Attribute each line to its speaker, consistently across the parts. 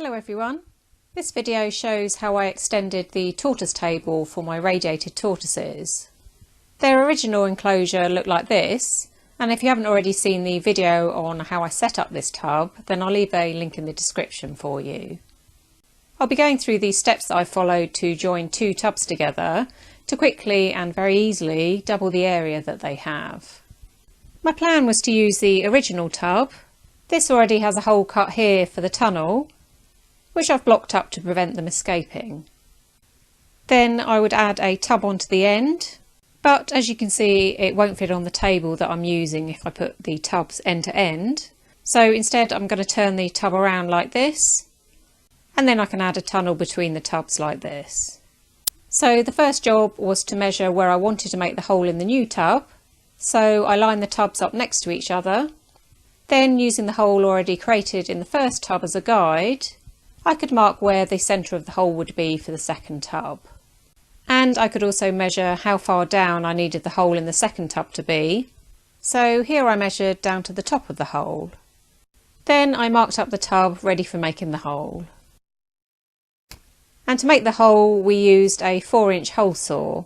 Speaker 1: Hello everyone. This video shows how I extended the tortoise table for my radiated tortoises. Their original enclosure looked like this, and if you haven't already seen the video on how I set up this tub, then I'll leave a link in the description for you. I'll be going through these steps that I followed to join two tubs together to quickly and very easily double the area that they have. My plan was to use the original tub. This already has a hole cut here for the tunnel, which I've blocked up to prevent them escaping. Then I would add a tub onto the end, but as you can see it won't fit on the table that I'm using if I put the tubs end to end. So instead I'm going to turn the tub around like this, and then I can add a tunnel between the tubs like this. So the first job was to measure where I wanted to make the hole in the new tub, so I lined the tubs up next to each other. Then, using the hole already created in the first tub as a guide, I could mark where the centre of the hole would be for the second tub. And I could also measure how far down I needed the hole in the second tub to be. So here I measured down to the top of the hole. Then I marked up the tub ready for making the hole. And to make the hole we used a 4-inch hole saw.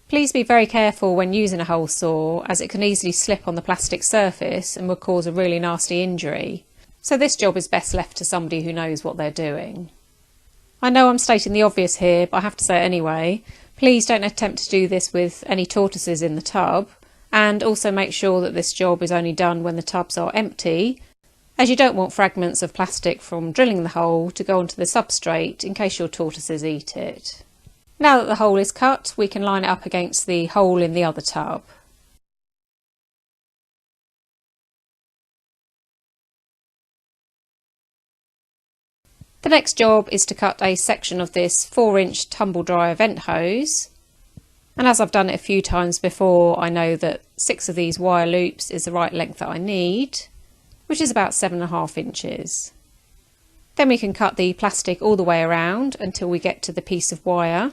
Speaker 1: Please be very careful when using a hole saw, as it can easily slip on the plastic surface and would cause a really nasty injury. So this job is best left to somebody who knows what they're doing. I know I'm stating the obvious here, but I have to say it anyway. Please don't attempt to do this with any tortoises in the tub, and also make sure that this job is only done when the tubs are empty, as you don't want fragments of plastic from drilling the hole to go onto the substrate in case your tortoises eat it. Now that the hole is cut, we can line it up against the hole in the other tub. The next job is to cut a section of this 4-inch tumble dryer vent hose, and as I've done it a few times before, I know that 6 of these wire loops is the right length that I need, which is about 7.5 inches. Then we can cut the plastic all the way around until we get to the piece of wire.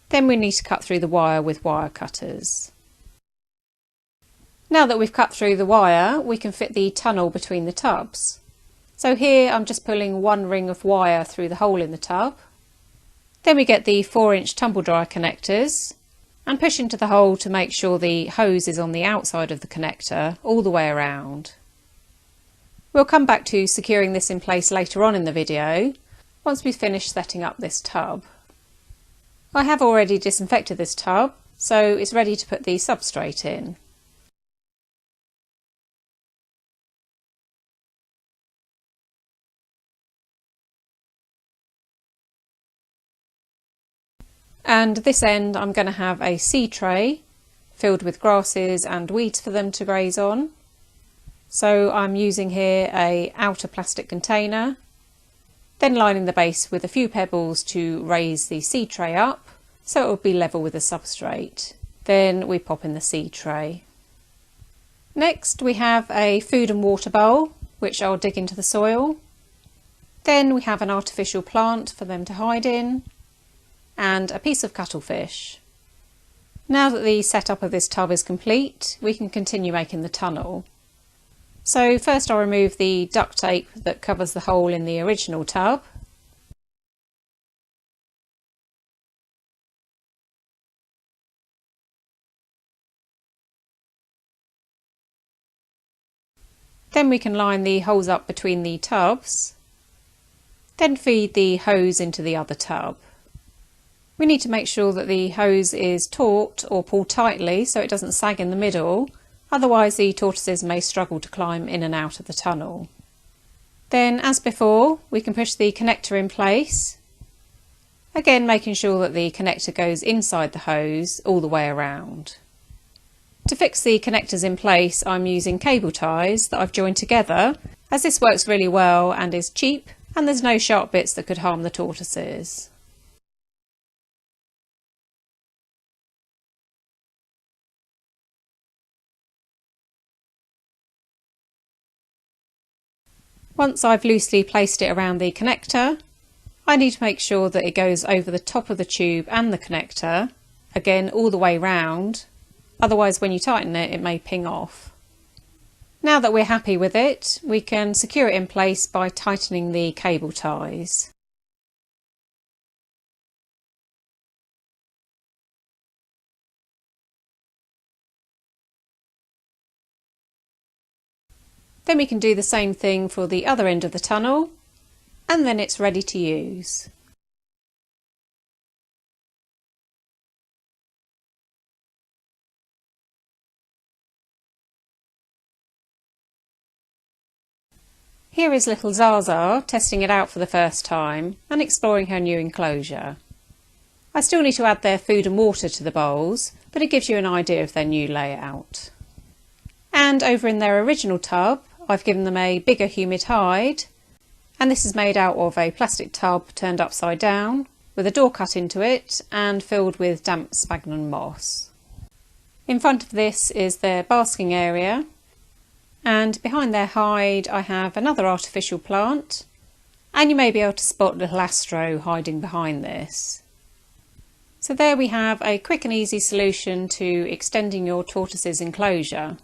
Speaker 1: Then we need to cut through the wire with wire cutters. Now that we've cut through the wire, we can fit the tunnel between the tubs. So here I'm just pulling one ring of wire through the hole in the tub. Then we get the 4-inch tumble dryer connectors and push into the hole to make sure the hose is on the outside of the connector all the way around. We'll come back to securing this in place later on in the video, once we've finished setting up this tub. I have already disinfected this tub, so it's ready to put the substrate in. And this end I'm going to have a seed tray filled with grasses and weeds for them to graze on. So I'm using here an outer plastic container, then lining the base with a few pebbles to raise the seed tray up so it will be level with the substrate. Then we pop in the seed tray. Next we have a food and water bowl which I'll dig into the soil. Then we have an artificial plant for them to hide in, and a piece of cuttlefish. Now that the setup of this tub is complete, we can continue making the tunnel. So first I'll remove the duct tape that covers the hole in the original tub. Then we can line the holes up between the tubs. Then feed the hose into the other tub. We need to make sure that the hose is taut or pulled tightly so it doesn't sag in the middle, otherwise the tortoises may struggle to climb in and out of the tunnel. Then, as before, we can push the connector in place, again making sure that the connector goes inside the hose all the way around. To fix the connectors in place, I'm using cable ties that I've joined together, as this works really well and is cheap, and there's no sharp bits that could harm the tortoises. Once I've loosely placed it around the connector, I need to make sure that it goes over the top of the tube and the connector, again all the way round, otherwise when you tighten it, it may ping off. Now that we're happy with it, we can secure it in place by tightening the cable ties. Then we can do the same thing for the other end of the tunnel, and then it's ready to use. Here is little Zaza testing it out for the first time and exploring her new enclosure. I still need to add their food and water to the bowls, but it gives you an idea of their new layout. And over in their original tub, I've given them a bigger humid hide, and this is made out of a plastic tub turned upside down with a door cut into it and filled with damp sphagnum moss. In front of this is their basking area, and behind their hide I have another artificial plant, and you may be able to spot little Astro hiding behind this. So there we have a quick and easy solution to extending your tortoise's enclosure.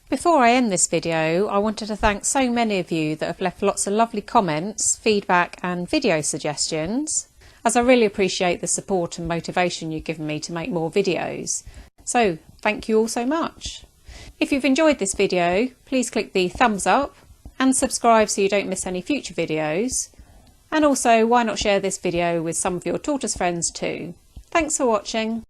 Speaker 1: Before I end this video, I wanted to thank so many of you that have left lots of lovely comments, feedback and video suggestions, as I really appreciate the support and motivation you've given me to make more videos. So thank you all so much. If you've enjoyed this video, please click the thumbs up and subscribe so you don't miss any future videos. And also, why not share this video with some of your tortoise friends too. Thanks for watching.